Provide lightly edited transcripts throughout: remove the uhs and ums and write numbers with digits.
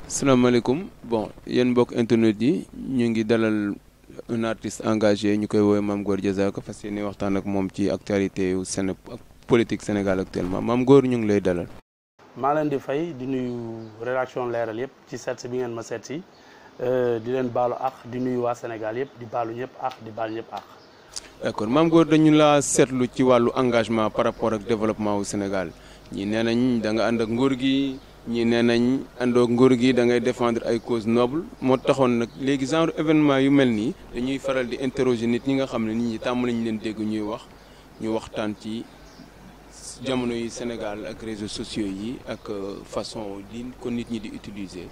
salaamaaleykum bon yéen mbokk internet yi ñu ngi dalal un artiste engagé ñu koy woowee Mame Goor Diazaka fas yéene waxtaan ak moom ci actualité yu politique Sénégal actuellement Mame Goor ñu ngi lay dalal. maa leen di fay di nuyu rédaction leeral yëpp ci seet si bi ngeen ma seet si di leen baalu ak di nuyu waa Sénégal yëpp di baalu ñëpp ak di baal ñëpp ak. d'accord Mame Goor dañu laa seetlu ci wàllu engagement par rapport ak développement wu Sénégal ñi nee nañ da nga ànd ak nguur gi. ñi nee nañ àndoo nguur gi da ngay défendre ay cause noble moo taxoon nag léegi genre événement yu mel nii dañuy faral di interroger nit ñi nga xam ne nit ñi tàmm lañu leen dégg ñuy wax ñu waxtaan ci jamono yi Sénégal ak réseaux sociaux yi ak façon di ko nit ñi di utiliser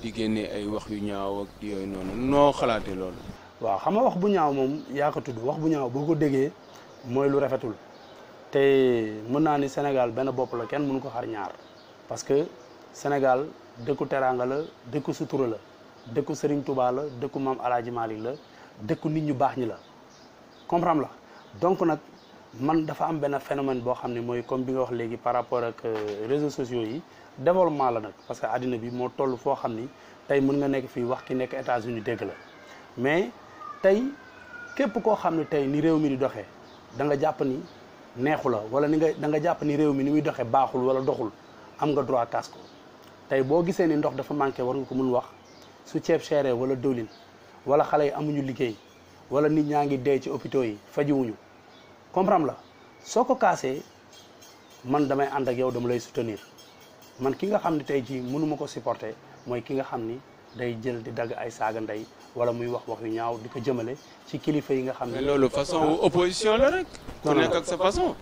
di génnee ay wax yu ñaaw ak yooyu noonu noo xalaatee loolu. waaw xam nga wax bu ñaaw moom yaa ko tudd wax bu ñaaw boo ko déggee mooy lu rafetul te mën naa ni Sénégal benn bopp la kenn mënu ko xar ñaar parce que Sénégal dëkku teraanga la dëkku sutura la dëkku Serigne Touba la dëkku Maam Alaaji Malick la dëkku nit ñu baax ñi la comprendre la donc nag man dafa am benn phénomène boo xam ne mooy comme bi nga wax léegi par rapport ak réseaux sociaux yi développement la nag parce que àddina bi moo toll foo xam ni tey mën nga nekk fii wax ki nekk États-Unis dégg la mais tey képp koo xam ne tey ni réew mi di doxee da nga jàpp ni neexu la wala da nga jàpp ni réew mi ni muy doxee baaxul wala doxul am nga droit kaas ko tey boo gisee ni ndox dafa manqué war nga ko mun wax su ceeb chéré wala diwlin wala xale yi amuñu liggéey wala nit ñaa ngi dee ci hôpitaux yi fajiwuñu comprendre la soo ko kaasee man damay ànd ak yow dama lay soutenir man ki nga xam ne tey jii mënuma ko supporter mooy ki nga xam ni day jël di dagg ay saaga ndey wala muy wax yu ñaaw di ko jëmale ci kilifa yi nga xam ne. mais loolu façon opposition la rek. ku nekk ak sa façon.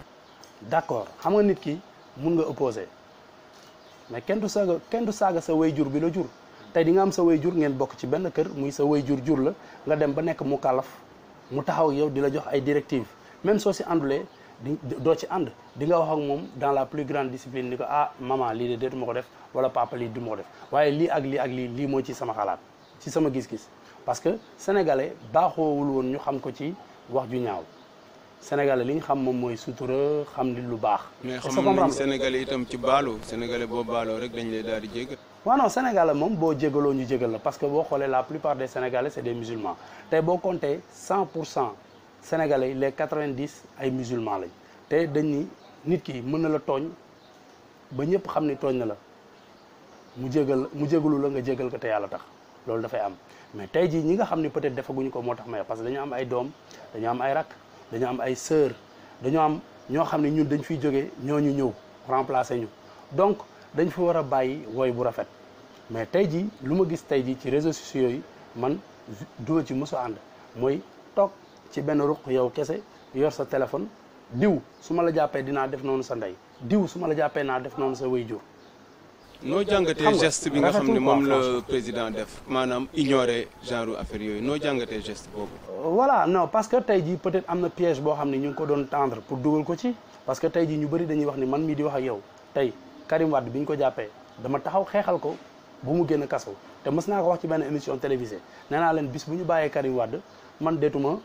d'accord xam nga nit ki mun nga opposer. mais kenn du saaga sa way jur bi la jur tey di nga am sa way jur ngeen bokk ci benn kër muy sa way jur la nga dem ba nekk mu kàllaf mu taxaw yow di la jox ay directives même soo si àndulee doo ci ànd di nga wax ak moom dans la plus grande discipline ni ko ah maman lii de deetuma ko def wala papa lii du ma ko def waaye lii ak lii ak lii moo ci sama xalaat ci sama gis-gis parce que sénégalais baaxoowul woon ñu xam ko ci wax ju ñaaw Sénégalais li ñu xam moom mooy sutura xam ni lu baax. mais xam nañ Sénégalais itam ci baalu Sénégalais boo baaloo rek dañ lay daal di jégal. waaw non Sénégalais moom boo jégaloo ñu jégal la parce que boo xoolee la plupart des Sénégalais c'est des musulmans tey boo compté 100% Sénégalais les 90 ay musulmans lañ te dañ ni nit ki mën na la tooñ ba ñëpp xam ni tooñ na la mu jégalu la nga jégal ko te yàlla tax loolu dafay am mais tey jii ñi nga xam ni peut-être defaguñu ko moo tax may parce que dañu am ay doom dañu am ay rak. dañu am ay sœur dañoo am ñoo xam ne ñun dañ fiy jógee ñooñu ñëw remplacer ñu donc dañ fi war a bàyyi woy bu rafet mais tey jii lu ma gis tey jii ci réseaux sociaux yi man duma ci mësu ànd mooy toog ci benn ruq yow kese yor sa téléphone diw su ma la jàppee dinaa def noonu sa ndey diw su ma la jàppee naa def noonu sa way jur noo jàngatee geste bi nga xam ne moom la président def maanaam ignorer genre affaire yooyu noo jàngatee geste boobu. voilà non parce que tey jii peut-être am na piège boo xam ne ñu ngi ko doon tendre pour dugal ko ci parce que tey jii ñu bëri dañuy wax ni man mii di wax ak yow tey Karim Wade bi ñu ko jàppee dama taxaw xeexal ko bu mu génn kaso te mës naa ko wax ci benn émission télévisée nee naa leen bis bu ñu bàyyee Karim Wade man deetuma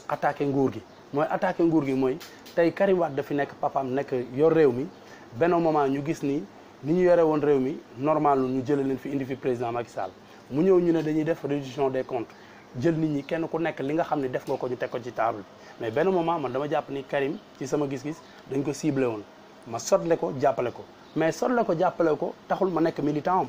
attaqué nguur gi mooy attaqué nguur gi mooy tey Karim Wade dafi nekk papaam nekk yor réew mi benn moment ñu gis ni ñu yore woon réew mi normal ñu jëlee leen fi indi fi président Macky Sall mu ñëw ñu ne dañuy def réduction des comptes jël nit ñi kenn ku nekk li nga xam ne def nga ko ñu teg ko ci table bi mais benn moment man dama jàpp ni Karim ci sama gis-gis dañ ko ciblé woon ma sotle ko jàppale ko mais sotle ko jàppale ko taxul ma nekk militant am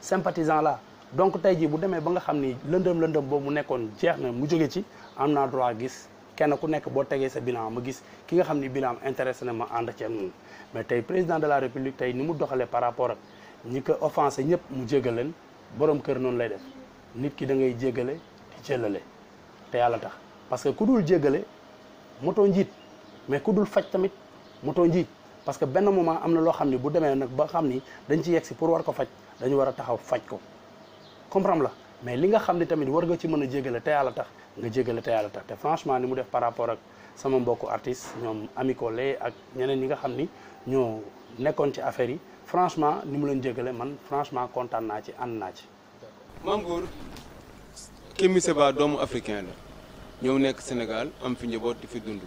sympathisant la donc tey jii bu demee ba nga xam ni lëndëm boobu mu nekkoon jeex na mu jóge ci am naa droit gis kenn ku nekk boo tegee sa bilan ma gis ki nga xam ni bilan intéressé na ma ànd ci moom mais tey président de la république tey ni mu doxalee par rapport ak ñi ko offensé ñëpp mu jégal leen borom kër noonu lay def nit ki da ngay jégale di jëlale te yàlla tax parce que ku dul jégale motoo njiit mais ku dul faj tamit motoo njiit parce que benn moment am na loo xam ni bu demee nag ba xam ni dañ ci yegsi pour war ko faj dañu war a taxaw faj ko comprendre la mais li nga xam ni tamit war nga ci mën a jégale te yàlla tax nga jégale te yàlla tax te franchement ni mu def par rapport ak sama mbokku artiste ñoom Ami Collé ak ñeneen ñi nga xam ni ñoo nekkoon ci affaire yi franchement ni mu leen jégale man franchement kontaan naa ci ànd naa ci. Mame Goor Kémi Séba doomu africain la ñëw nekk Sénégal am fi njaboot di fi dund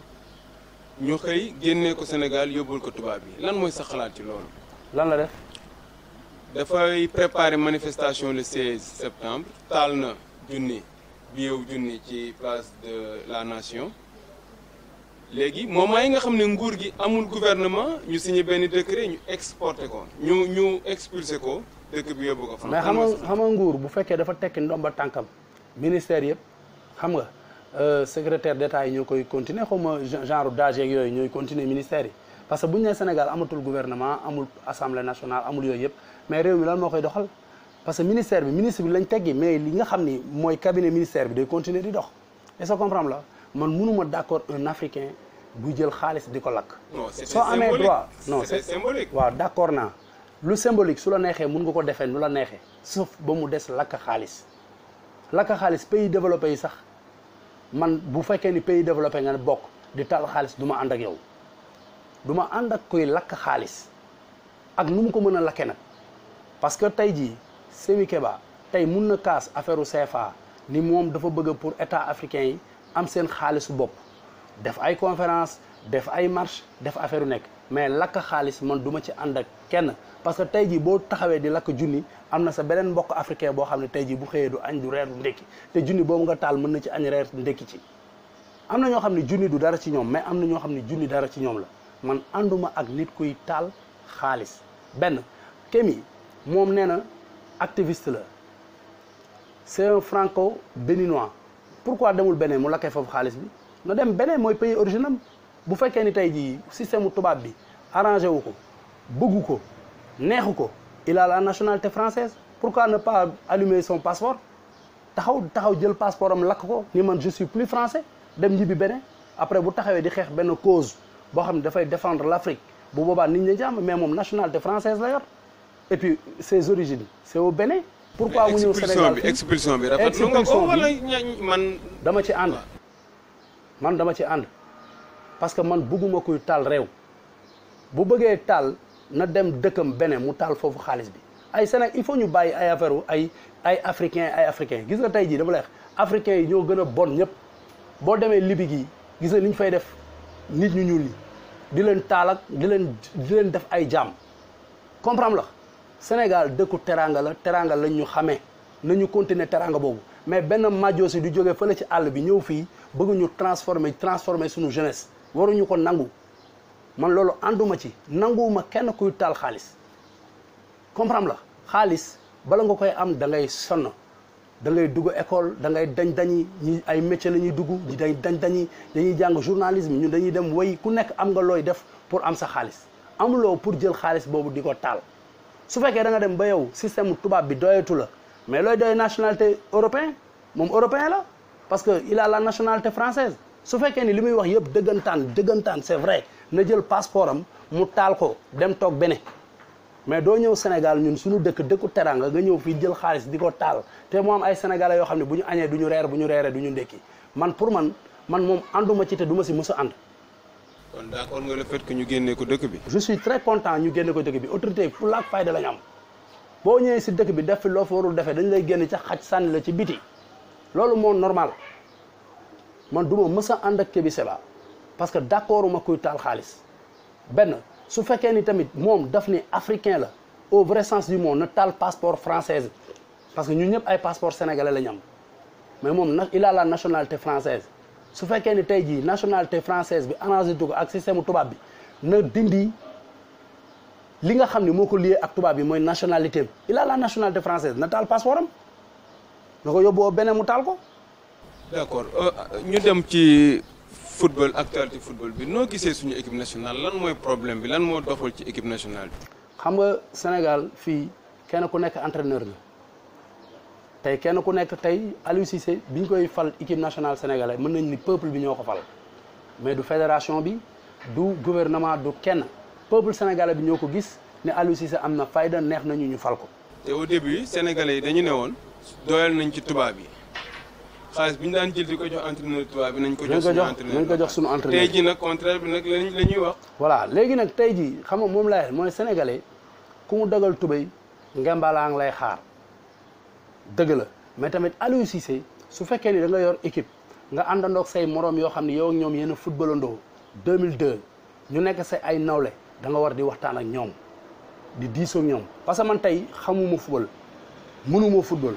ñu xëy génnee ko Sénégal yóbbul ko tubaab yi lan mooy sa xalaat ci loolu. lan la def. dafay préparer manifestation le 16 septembre taal na junni ci place de la nation léegi moment yi nga xam ne nguur gi amul gouvernement ñu signé benn décret ñu exporté ko ñu expulsé ko dëkk bi yóbbu ko fa. mais xam nga nguur bu fekkee dafa tekki ndomba tànkam ministère yëpp xam nga secrétaire d'État yi ñoo koy continuer xaw ma genre DAGE ak yooyu ñooy continuer ministère yi parce que bu ñu nee Sénégal amatul gouvernement amul assemblée nationale amul yooyu yëpp mais réew mi lan moo koy doxal parce que ministère bi ministre bi lañ teggi mais li nga xam ni mooy cabinet ministère bi day continuer di dox est-ce que comprendre la man mënuma d'accord un africain buy jël xaalis di ko lakk. non c'est soo amee droit non c'est symbolique. waaw d'accord naa lu symbolique su la neexee mun nga ko defee nu la neexee sauf ba mu des lakk xaalis pays développé yi sax man bu fekkee ni pays développé nga bokk di taal xaalis du ma ànd ak yow du ma ànd ak koy lakk xaalis ak nu mu ko mën a lakke nag parce que tey jii Semi Keba tey mun na kaas affaire u CFA ni moom dafa bëgg pour état africain yi am seen xaalisu bopp def ay conférence def ay marche def affaire u nekk mais lakk xaalis man du ma ci ànd ak kenn parce que tey jii boo taxawee di lakk junni am na sa beneen mbokk africain boo xam ne tey jii bu xëyee du añ du reer du ndekki te junni boobu nga taal mën na ci añ reer ndekki ci am na ñoo xam ne junni du dara ci ñoom mais am na ñoo xam ne junni dara ci ñoom la man ànduma ak nit kuy taal xaalis benn Kémi moom nee na activiste la c'est un franco-béninois pourquoi demul Bénin mu lakkee foofu xaalis bi na dem Bénin mooy pays original bu fekkee ni tey jii système tubaab bi arrangé wu ko bëggu ko neexu ko il a la nationalité française pourquoi ne pas allumer son passeport taxaw jël passeport am lakk ko ni man je suis plus français dem ñibbi Bénin après bu taxawee di xeex benn cause boo xam ne dafay défendre l'Afrique bu boobaa nit ñi jàmm mais moom nationalité française la yor et puis ses origines c'est au Bénin. pourquoi mu ñëw Sénégal expulsion bi rafetlu nga ko wala man. dama ci ànd man dama ci ànd parce que man bëgguma kuy taal réew bu bëggee taal na dem dëkkam Bénin mu taal foofu xaalis bi ay Sénégal il faut ñu bàyyi ay affaire ay africain gis nga tey jii dama lay wax africains yi ñoo gën a bon ñëpp boo demee Libye gi gis nga li ñu fay def nit ñu ñuul ñi di leen taal ak di leen def ay jaam comprendre la Sénégal dëkku teranga lañ ñu xamee nañu continuer teranga boobu mais benn majoosi du jógee fële ci àll bi ñëw fii bëgg ñu transformer suñu jeunesse waruñu ko nangu man loolu ànduma ci nanguwuma kenn kuy taal xaalis comprendre la xaalis bala nga koy am da ngay sonn da ngay dugg école da ngay dañi ñi ay métier la ñuy dugg ñi day dañi dañuy jàng journalisme ñun dañuy dem way ku nekk am nga looy def pour am sa xaalis amuloo pour jël xaalis boobu di ko taal su fekkee da nga dem ba yow système tubaab bi doyatu la mais looy doy nationalité européen moom européen la parce que il a la nationalité française su fekkee ni li muy wax yëpp dëggantaan c'est vrai na jël passeport am mu taal ko dem toog Bénin mais doo ñëw Sénégal ñun suñu dëkku teranga nga ñëw fii jël xaalis di ko taal te moo am ay sénégalais yoo xam ne bu ñu añee du ñu reer bu ñu reeree du ñu ndekki man pour man moom ànduma ci te du ma si mës a ànd. kon d'accord nga le fait que ñu génnee ko dëkk bi. je suis très content ñu génne ko dëkk bi autorité fu laak fayda la ñu am boo ñëwee si dëkk bi def fi loo fa warul defee dañ lay génn ca xaj sànni la ci biti loolu moo normal man du ma mës a ànd ak Kébi Séba parce que d'accord ma kuy taal xaalis benn su fekkee ni tamit moom daf ni africain la au vrai sens du mot na taal passeport française parce que ñun ñëpp ay passeport sénégalais la ñu am mais moom nag il a la nationalité française su fekkee ni tey jii nationalité française bi arrangé ko ak système tubaab bi na dindi li nga xam ne moo ko lié ak tubaab bi mooy nationalité am il a la nationalité française na taal passeport am na ko yóbboo beneen mu taal ko. d'accord ñu dem ci football actualité football bi noo gisee suñu équipe nationale lan mooy problème bi lan moo doxul ci équipe nationale bi. xam nga Sénégal fii kenn ku nekk entraîneur la tey kenn ku nekk tey Aliou Cissé bi ñu koy fal équipe nationale sénégalaise mën nañ ni peuple bi ñoo ko fal mais du fédération bi du gouvernement du kenn peuple sénégalais bi ñoo ko gis ne Aliou Cissé am na fayda neex nañu ñu fal ko. te au début sénégalais yi dañu ne woon doyal nañ ci tubaab yi. xaalis bi ñu daan jël di ko jox entraîneur tubaab bi nañ ko jox suñu entraîneur tey jii nag contraire bi nag la ñuy wax. voilà léegi nag tey jii xam nga moom lay mooy sénégalais ku mu dagal tubéy ngembalaa ngi lay xaar dëgg la mais tamit Aliou Cissé su fekkee ni da nga yor équipe nga àndandoog say morom yoo xam ne yow ak ñoom yéen a footballandoo 2002 ñu nekk say ay nawle da nga war di waxtaan ak ñoom di diisoo ak ñoom parce que man tey xamuma football mënuma football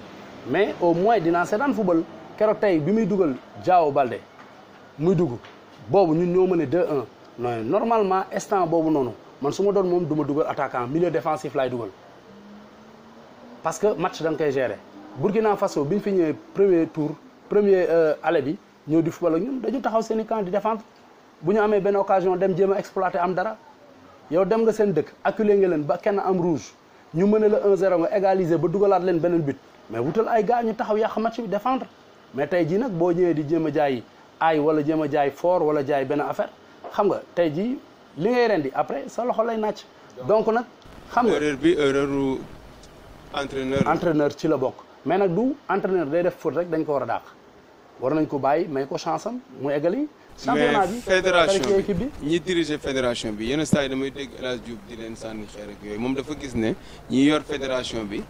mais au moins dinaa seetaan football keroog tey bi muy dugal Diao Baldé muy dugg boobu ñun ñoo mën a 2-1 non normalement instant boobu noonu man su ma doon moom du ma dugal attaquant milieu défensif laay dugal parce que match da nga koy gérer Burkina Faso bi ñu fi ñëwee premier tour premier aller bi ñëw di football ak ñun dañu taxaw seen i camp di défendre bu ñu amee benn occasion dem jéem a exploiter am dara yow dem nga seen dëkk acculé nga leen ba kenn am rouge ñu mën la 1-0 nga égaliser ba dugalaat leen beneen but mais wutal ay gars ñu taxaw yàq match bi défendre mais tey jii nag boo ñëwee di jéem a jaay aay wala jéem a jaay fort wala jaay benn affaire xam nga tey jii li ngay rendi après sa loxo lay nàcc donc nag xam nga erreur bi erreur entraîneur ci la bokk mais nag du entraîneur day def faute rek dañ ko war a dàq war nañ ko bàyyi may ko chance am mu eggali championnat bi mais fédération bi ñi diriger fédération bi yenn saa yi damay dégg El Hadj Diouf di leen sànni xeer ak yooyu moom dafa gis ne ñi yor fédération bi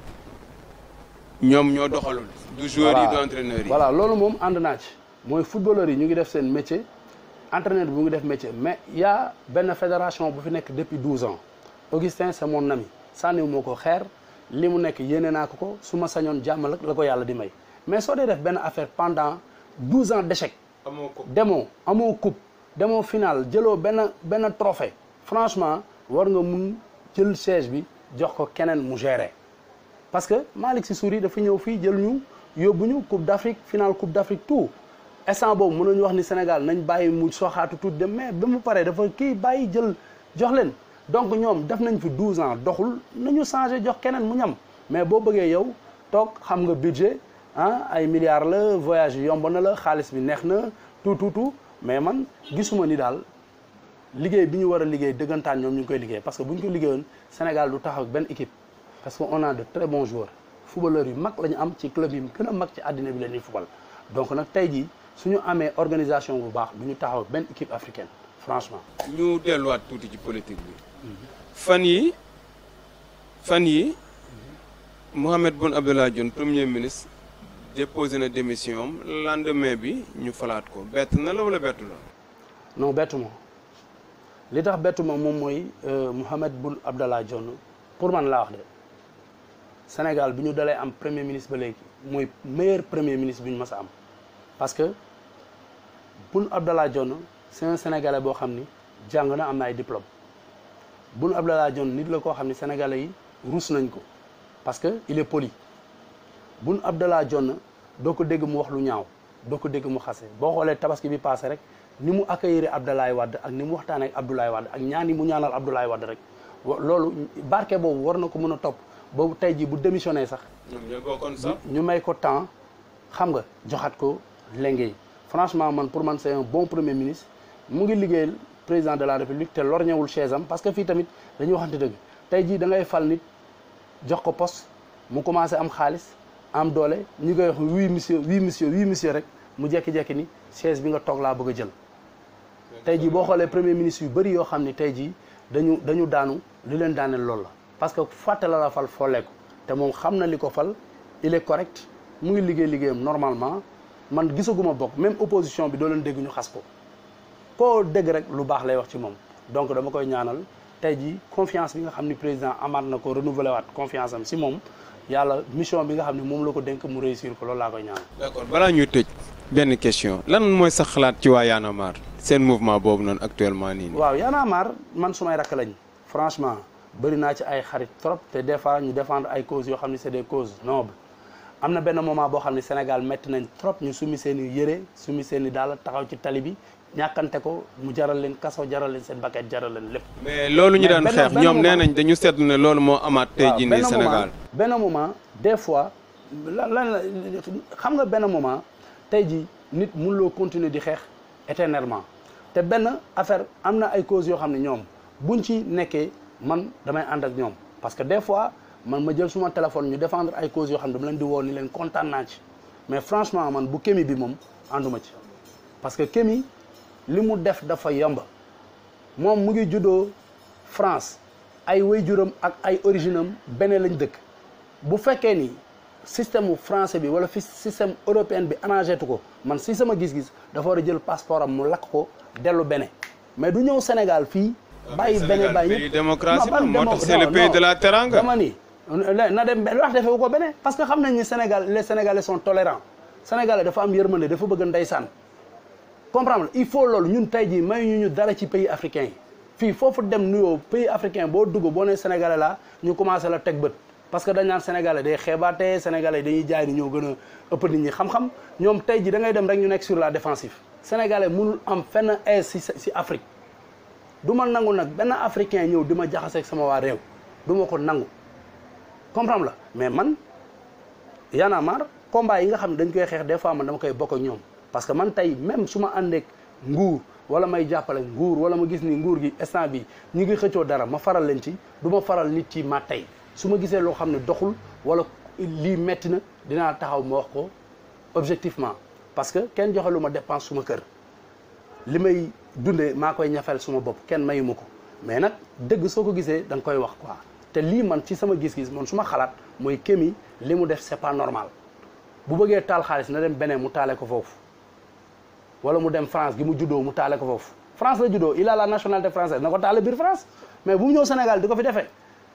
ñoom ñoo doxalul du joueur yi du entraîneur yi voilà loolu moom ànd naa ci mooy footballeur yi ñu ngi def seen métier entraîneur bi mu ngi def métier mais y a benn fédération bu fi nekk depuis 12 ans Augustin c'est mon ami sànniwu moo ko xeer li mu nekk yéene naa ko su ma sañoon jàmm la ko yàlla di may mais soo dee def benn affaire pendant 12 ans d'échec demoo amoo coupe demoo final jëloo benn trophée franchement war nga mun jël siège bi jox ko keneen mu gérer parce que Malick Sy Souris dafa ñëw fii jël ñu yóbbu ñu coupe d'Afrique finale coupe d'Afrique tout instant boobu mën nañu wax ni Sénégal nañ bàyyi mu soxaatu tout dem mais ba mu paree dafa kii bàyyi jël jox leen donc ñoom def nañ fi 12 ans doxul nañu changé jox keneen mu ñam mais boo bëggee yow toog xam nga budget ah ay milliards la voyage yi yomb na la xaalis bi neex na tout mais man gisuma ni daal liggéey bi ñu war a liggéey dëggantaan ñoom ñu ngi koy liggéey parce que bu ñu ko liggéeyoon Sénégal du taxaw ak benn équipe parce que on a de très bons joueurs footballeurs yu mag la ñu am ci club yi gën a mag ci àddina bi la ñuy football donc nag tey jii suñu amee organisation bu baax du ñu taxaw ak benn équipe africaine franchement. ñu delluwaat tuuti ci politique bi. fan yi Mohamed Boun Abdallah Dionne premier ministre déposé na démission am lendemain bi ñu falaat ko bett na la wala bettu la. non bettu ma li tax bettu ma moom mooy Mohamed Boun Abdallah Dionne pour man laa wax de Sénégal bi ñu dalee am premier ministre ba léegi mooy meilleur premier ministre bi ñu mës a am parce que Boun Abdallah Dionne c'est un Sénégalais boo xam ni jàng na am na ay diplôme Boun Abdallah Dionne nit la koo xam ni Sénégalais yi ruus nañ ko parce que il est poli Boun Abdallah Dionne doo ko dégg mu wax lu ñaaw doo ko dégg mu xase boo xoolee tabaski bi passé rek ni mu accueillir Abdoulaye Wade ak ni mu waxtaanee ak Abdoulaye Wade ak ñaan yi mu ñaanal Abdoulaye Wade rek loolu barke boobu war na ko mën a topp boobu tey jii bu démissionné sax ñu may ko temps xam nga joxaat ko lenge franchement man pour man c'est un bon premier ministre mu ngi liggéeyal président de la république te lorñewul chaise am parce que fii tamit dañuy waxante dëgg tey jii da ngay fal nit jox ko poste mu commencé am xaalis am doole ñu koy wax oui monsieur rek mu jekki-jekki ni chaise bi nga toog laa bëgg a jël tey jii boo xoolee premier ministre yu bëri yoo xam ne tey jii dañu daanu li leen daaneel loolu la parce que fàtte la fal foolee ko te moom xam na li ko fal il est correct mu ngi liggéeyam normalement man gisaguma bokk même opposition bi doo leen dégg ñu xas ko koo dégg rek lu baax lay wax ci moom donc dama koy ñaanal tey jii confiance bi nga xam ni président amaat na ko renouveler waat confiance am si moom yàlla mission bi nga xam ne moom la ko dénk mu réussir ko loolu laa koy ñaanal. d'accord balaa ñuy tëj benn question lan mooy sa xalaat ci waa Y'en a marre seen mouvement boobu noonu actuellement nii. waaw Y'en a marre man sumay rakk lañ franchement bëri naa ci ay xarit trop te des fois ñu défendre ay causes yoo xam ne c'est des causes nobles am na benn moment boo xam ne Sénégal métti nañ trop ñu sumi seen i yëre sumi seen i daal taxaw ci tali bi ñàkkante ko mu jaral leen kaso jaral leen seen bakket jaral leen lépp. mais loolu ñu daan xeex ñoom nee nañ dañu seetlu ne loolu moo amaat tey jii nii Sénégal. benn moment des fois lan xam nga benn moment tey jii nit mënuloo continuer di xeex éternellement te benn affaire am na ay causes yoo xam ne ñoom buñ ci nekkee man damay ànd ak ñoom parce que des fois man ma jël suma téléphone ñu défendre ay causes yoo xam ne dama leen di woo ni leen kontaan naa ci mais franchement man bu Kémi bi moom ànduma ci parce que Kémi li mu def dafa yomb moom mu ngi juddoo France ay waajuram ak ay origine am beneen lañ dëkk bu fekkee ni système français bi wala fi système européen bi arrangé tu ko man si sama gis-gis dafa war a jël passeport am mu lakk ko dellu Bénin mais du ñëw Sénégal fii bàyyi Bénin bàyyi pays démocratie moo tax c'est le pays de la teranga. dama ni na dem lu wax defee ko Bénin parce que xam nañ ni Sénégal les Sénégalais sont tolérants Sénégalais dafa am yërmande dafa bëgg ndeysaan comprendre il faut loolu ñun tey jii may ñu dara ci pays africain yi fii foofu dem nuyoo pays africain boo dugg boo nee Sénégalais la ñu commencé la teg bët parce que dañ naan Sénégalais day xeebaate Sénégalais dañuy jaay ni ñoo gën a ëpp nit ñi xam-xam ñoom tey jii da ngay dem rek ñu nekk sur la défensive Sénégalais mënul am fenn aise si Afrique du ma nangu nag benn africain ñëw di ma jaxaseeg sama waa réew du ma ko nangu comprendre la mais man Y'en a marre combat yi nga xam ne dañ koy xeex des fois man dama koy bokk ak ñoom parce que man tey même su ma àndeek nguur wala may jàppale nguur wala ma gis ni nguur gi instant bi ñu ngi xëccoo dara ma faral leen ci du ma faral nit ci ma tey su ma gisee loo xam ne doxul wala lii metti na dinaa taxaw ma wax ko objectivement parce que kenn joxe lu ma dépense suma kër li may dundee maa koy ñafel suma bopp kenn mayu ma ko mais nag dëgg soo ko gisee da nga koy wax quoi te lii man ci sama gis-gis man su ma xalaat mooy Kémi li mu def c'est pas normal bu bëggee taal xaalis na dem beneen mu taale ko foofu wala mu dem France gi mu juddoo mu taale ko foofu France la juddoo il a la nationalité française na ko taale biir France mais bu mu ñëw Sénégal di ko fi defee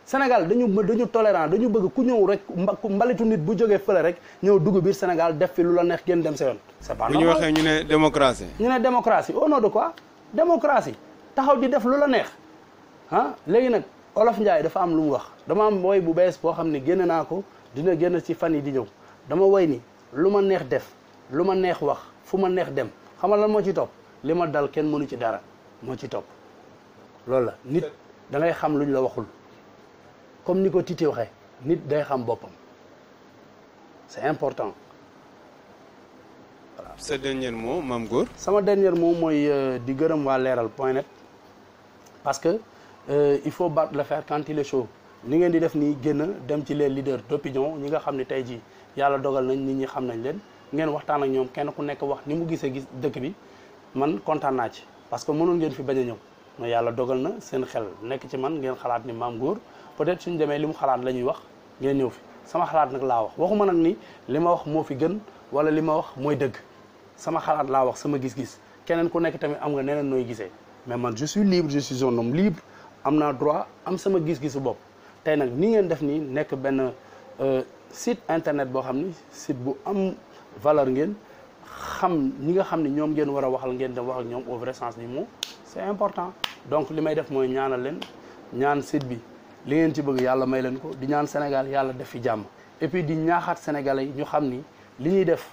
Sénégal dañu tolérant dañu bëgg ku ñëw rek mbalitu nit bu jógee fële rek ñëw dugg biir Sénégal def fi lu la neex génn dem sa yoon c'est pas normal. bu ñu waxee ñu ne démocratie. ñu ne démocratie au nom de quoi démocratie taxaw di def lu la neex ah léegi nag Olof Ndiaye dafa am lu mu wax dama am woy bu bees boo xam ne génn naa ko dina génn ci fan yi di ñëw dama woy ni lu ma neex def lu ma neex wax fu ma neex dem xam nga lan moo ci topp li ma dal kenn mënu ci dara moo ci topp loolu la nit da ngay xam luñ la waxul comme ni ko Titi waxee nit day xam boppam c'est important voilà. sa dernier mot Mame Goor. sama dernier mot mooy di gërëm waa leeral.net parce que il faut battre le fer quand il est chaud ni ngeen di def nii génn dem ci les leaders d'opinion ñi nga xam ne tey jii yàlla dogal nañ nit ñi xam nañ leen ngeen waxtaan ak ñoom kenn ku nekk wax ni mu gisee gis dëkk bi man kontaan naa ci parce que mënoon ngeen fi bañ a ñëw mais yàlla dogal na seen xel nekk ci man ngeen xalaat ni Mame Goor peut-être suñu demee li mu xalaat la ñuy wax ngeen ñëw fi sama xalaat nag laa wax waxuma nag ni li ma wax moo fi gën wala li ma wax mooy dëgg sama xalaat laa wax sama gis-gis keneen ku nekk tamit am nga neneen nooy gisee mais man je suis libre je suis un homme libre am naa droit am sama gis-gisu bopp tey nag ni ngeen def nii nekk benn site internet boo xam ni site bu am valeur ngeen xam ñi nga xam ne ñoom ngeen war a waxal ngeen dem wax ak ñoom au vrai sens du mot c'est important donc li may def mooy ñaanal leen ñaan site bi li ngeen ci bëgg yàlla may leen ko di ñaan Sénégal yàlla def fi jàmm et puis di ñaaxaat Sénégalais yi ñu xam ni li ñuy def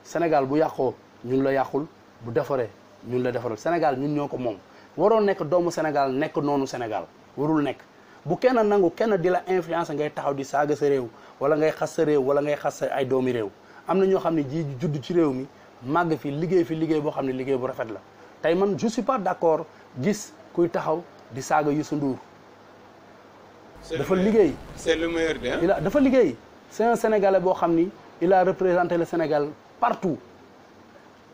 Sénégal bu yàqoo ñun la yàqul bu defaree ñun la defaral Sénégal ñun ñoo ko moom waroo nekk doomu Sénégal nekk noonu Sénégal warul nekk bu kenn nangu kenn di la influence ngay taxaw di saaga sa réew wala ngay xas sa réew wala ngay xas sa ay doomi réew am na ñoo xam ne ji judd ci réew mi màgg fi liggéey boo xam ne liggéey bu rafet la tey man je suis pas d'accord gis kuy taxaw di saaga Youssou Ndour dafa liggéey c'est le meilleur de dafa liggéey c'est un Sénégalais boo xam ni il a représenté le Sénégal partout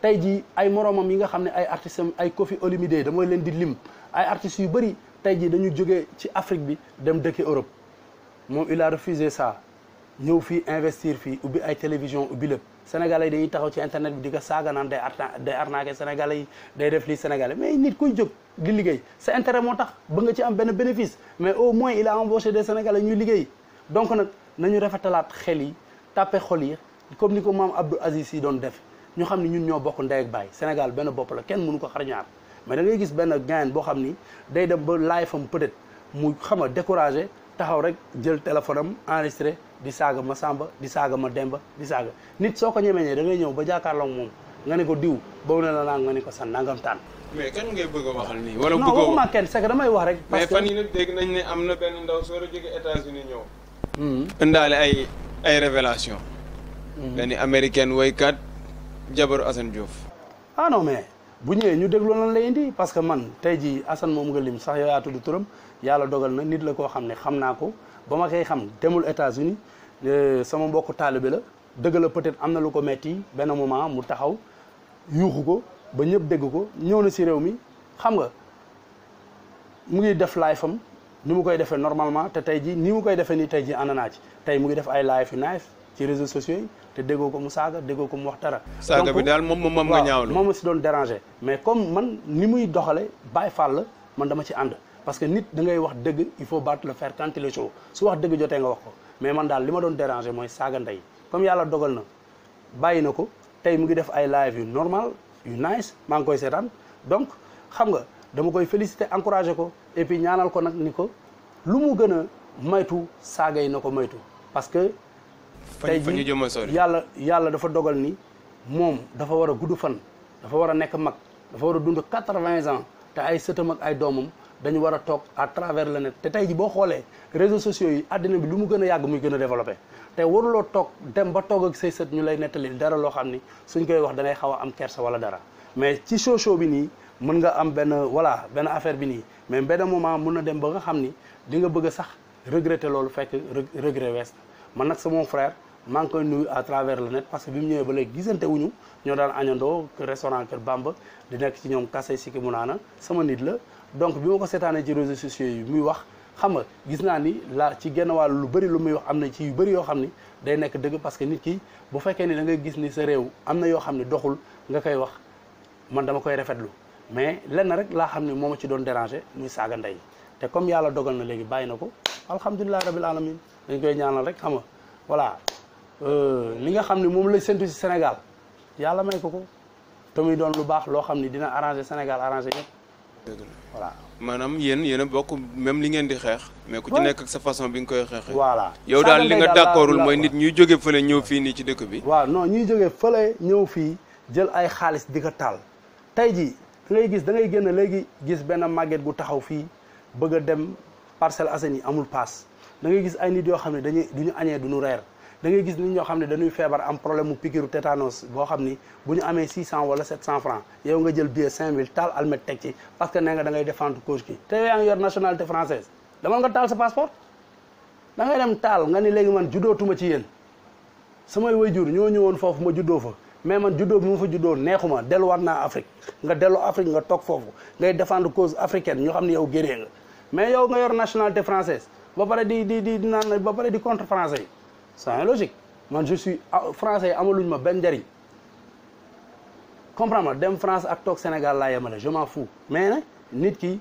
tey jii ay moromam yi nga xam ne ay artistes ay Koffi Olomidé damay leen di lim ay artistes yu bëri tey jii dañu jógee ci Afrique bi dem dëkki Europe moom il a refusé ça ñëw fii investir fii ubbi ay télévision ubbi lépp Sénégalais yi dañuy taxaw ci internet bi di ko saaga naan day arnaqué Sénégalais yi day def lii Sénégalais mais nit kuy jóg di liggéey sa intérêt moo tax ba nga ci am benn bénéfice mais au moins il a embauché des Sénégalais ñuy liggéey donc nag nañu rafetalaat xel yi tàppe xol yi comme ni ko maam Abdou Aziz Sy doon def ñu xam ne ñun ñoo bokk ndey ak baay Sénégal benn bopp la kenn mënu ko xar ñaar mais da ngay gis benn gain boo xam ni day dem ba live am peut-être mu xam a découragé taxaw rek jël téléphone am enregistré di saaga ma Samba di saaga ma Demba di saaga nit soo ko ñemee da ngay ñëw ba jàkkaarloog moom nga ne ko diw boobu ne la naa nga ne ko san nangam taan mais kan ngay bëgg a waxal nii wala non bëgg a waxuma kenn c'est que damay wax rek parce mais que fan yi nag dégg nañ ne am na benn ndaw soo jóge États-Unis ñëw indaale ay révélation benn américaine woykat jabaru Assane Diouf ah non mais bu ñëwee ñu déglu lan lay indi parce que man tey jii Assane moom nga lim sax yow yaa tudd turam yàlla dogal na nit la koo xam ne xam naa ko ba ma koy xam demul États-Unis sama mbokku taalibe la dëgg la peut-être am na lu ko metti benn moment mu taxaw yuuxu ko ba ñëpp dégg ko ñëw na si réew mi xam nga mu ngi def live am ni mu koy defee normalement te tey jii ni mu koy defee nii tey jii ànd naa ci tey mu ngi def ay live yu nice ci réseaux sociaux yi te déggoo ko mu saaga déggoo ko mu wax dara. saaga bi daal moom nga ñaawlu moom si doon déranger mais comme man ni muy doxale Baye Fall la man dama ci ànd parce que nit da ngay wax dëgg il faut battre le fer quand il est chaud su wax dëgg jotee nga wax ko mais man daal li ma doon déranger mooy saaga ndey comme yàlla dogal na bàyyi na ko tey mu ngi def ay live yu normal yu nice maa ngi koy seetaan donc xam nga dama koy féliciter encourager ko et puis ñaanal ko nag ni ko lu mu gën a moytu saaga yi na ko moytu parce que tey ji yàlla dafa dogal ni moom dafa war a gudd fan dafa war a nekk mag dafa war a dund 80 ans te ay sëtam ak ay doomam dañu war a toog à travers le net te tey ji boo xoolee réseaux sociaux yi àddina bi lu mu gën a yàgg muy gën a développé te waruloo toog dem ba toog ak say sët ñu lay nettali dara loo xam ni suñ koy wax da ngay xaw a am kersa wala dara mais ci show bi nii mën nga am benn voilà benn affaire bi nii mais benn moment mën na dem ba nga xam ni di nga bëgg a sax regretter loolu fekk regret wees man nag sama frère maa ngi koy nuyu à travers le net parce que bi mu ñëwee ba léegi gisante wuñu ñoo daan añandoo restaurant Kër Bamba di nekk ci ñoom kase siki mu naana sama nit la donc bi ma ko seetaanee ci réseaux sociaux yi muy wax xam nga gis naa ni la ci genn wàll lu bëri lu muy wax am na ci yu bëri yoo xam ni day nekk dëgg parce que nit ki bu fekkee ni da ngay gis ni sa réew am na yoo xam ne doxul nga koy wax man dama koy rafetlu mais lenn rek laa xam ne moo ma ci doon déranger muy saaga ndey te comme yàlla dogal na léegi bàyyi na ko alhamdulilah rabil alamin dañ koy ñaanal rek xam nga voilà li nga xam ne moom lay séntu ci Sénégal yàlla may ko te muy doon lu baax loo xam ne dina arranger Sénégal arranger ñëpp voilà maanaam yéen a bokk même li ngeen di xeex mais ku ci nekk ak sa façon bi nga koy xeexee voilà yow daal li nga d'accordul mooy nit ñuy jóge fële ñëw fii nii ci dëkk bi waaw non ñuy jóge fële ñëw fii jël ay xaalis di ko taal tey ji da ngay génn léegi gis benn màgget gu taxaw fii bëgg a dem Parcelles Assainies amul paas da ngay gis ay nit yoo xam ne du ñu añee du ñu reer da ngay gis nit ñoo xam ne dañuy feebar am problème mu piqûre tétanos boo xam ni bu ñu amee 600 wala 700 francs yow nga jël billet 5000 taal almet teg ci parce que nee nga da ngay défendre cause ki te yow yaa ngi yor nationalité française damal nga taal sa passeport da ngay dem taal nga ni léegi man juddootuma ci yéen samay waajur ñoo ñëwoon foofu ma juddoo fa mais man juddoo bi ma fa juddoo neexuma delluwaat naa Afrique nga dellu Afrique nga toog foofu ngay défendre cause africaine ñoo xam ne yow guerrier nga mais yow nga yor nationalité française ba pare di naan ba pare di contre français yi c'est logique man je suis français yi amaluñ ma benn njariñ comprendre dem France ak toog Sénégal laa yemale je m'en fous mais nag nit ki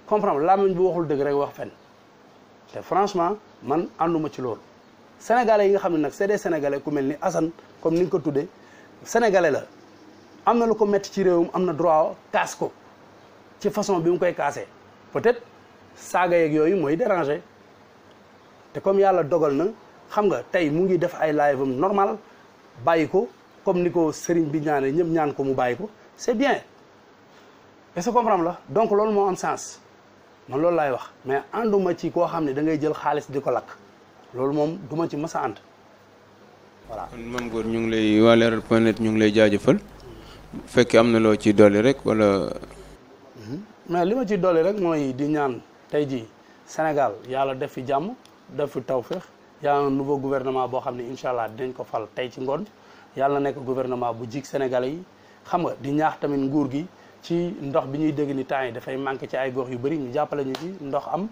comprendre làmmiñ bu waxul dëgg rek wax fen te franchement man ànduma ci loolu sénégalais yi nga xam ne nag c'est des sénégalais ku mel ni Assane comme ni nga ko tuddee sénégalais la am na lu ko metti ci réewum am na droit kaas ko ci façon bi mu koy kaasee peut-être saaga yeeg yooyu mooy déranger te comme yàlla dogal na xam nga tey mu ngi def ay live am normal bàyyi ko comme ni ko sëriñ bi ñaane ñëpp ñaan ko mu bàyyi ko c'est bien est-ce que comprendre la donc loolu moo am sens man loolu laay wax mais ànduma ci koo xam ne da ngay jël xaalis di ko lakk loolu moom duma ci mës a ànd voilà. Mame Goor ñu ngi lay waa Leral.net ñu ngi lay jaajëfal bu fekkee am na loo ci dolli rek wala. mais li ma ci dolli rek mooy di ñaan tey jii Sénégal yàlla def fi jàmm def fi tawféex y'a un nouveau gouvernement boo xam ne incha allah dinañ ko fal tey ci ngoon yàlla nekk gouvernement bu jig Sénégalais yi xam nga di ñaax tamit nguur gi ci ndox bi ñuy dégg ni temps yi dafay manqué ci ay gox yu bëri ñu jàppale ñu ci ndox am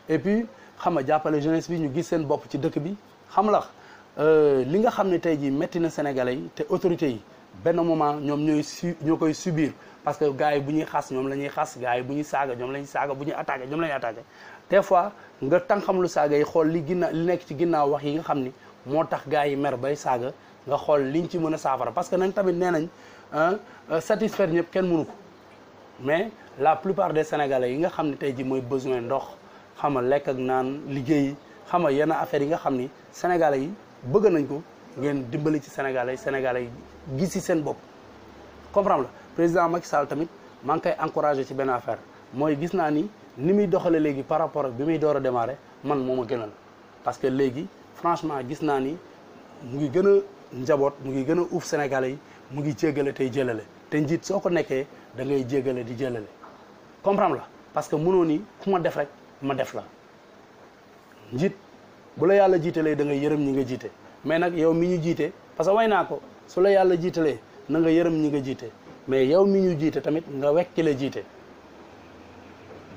et puis xam nga jàppale jeunesse bi ñu gis seen bopp ci dëkk bi xam la li nga xam ne tey jii métti na Sénégalais yi te autorités yi benn moment ñoom ñoo koy subir parce que gars yi bu ñuy xas ñoom la ñuy xas gars yi bu ñuy saaga ñoom la ñuy saaga bu ñuy attaqué ñoom la ñuy attaqué des fois nga tànqam lu saaga yi xool li nekk ci ginnaaw wax yi nga xam ni moo tax gars yi mer bay saaga nga xool liñ ci mën a saafara parce que nag tamit nee nañ satisfaire ñëpp kenn mënu ko mais la plupart des sénégalais yi nga xam ne tey ji mooy besoin ndox xam nga lekk ak naan liggéey xam nga yenn affaires yi nga xam ni sénégalais yi bëgg nañ ko ngeen dimbali ci sénégalais yi gis ci seen bopp comprendre la président Macky Sall tamit maa ngi koy encouragé ci benn affaire mooy gis naa ni muy doxale léegi par rapport ak bi muy door a démarré man moo ma gënal parce que léegi franchement gis naa ni mu ngi gën a njaboot mu ngi gën a uuf sénégalais yi mu ngi jéggale tey jëlale te njiit soo ko nekkee da ngay jéggale di jëlale comprendre la parce que mënoo ni ku ma def rek ma def la njiit bu la yàlla jiitalee da ngay yërëm ñi nga jiite mais nag yow mi ñu jiite parce que way naa ko su la yàlla jiitalee na nga yërëm ñi nga jiite mais yow mi ñu jiite tamit nga wekki la jiite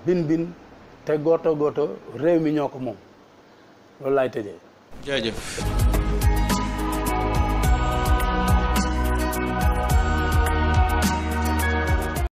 bin te gooto réew mi ñoo ko moom loolu laay tëjee. jaajëf.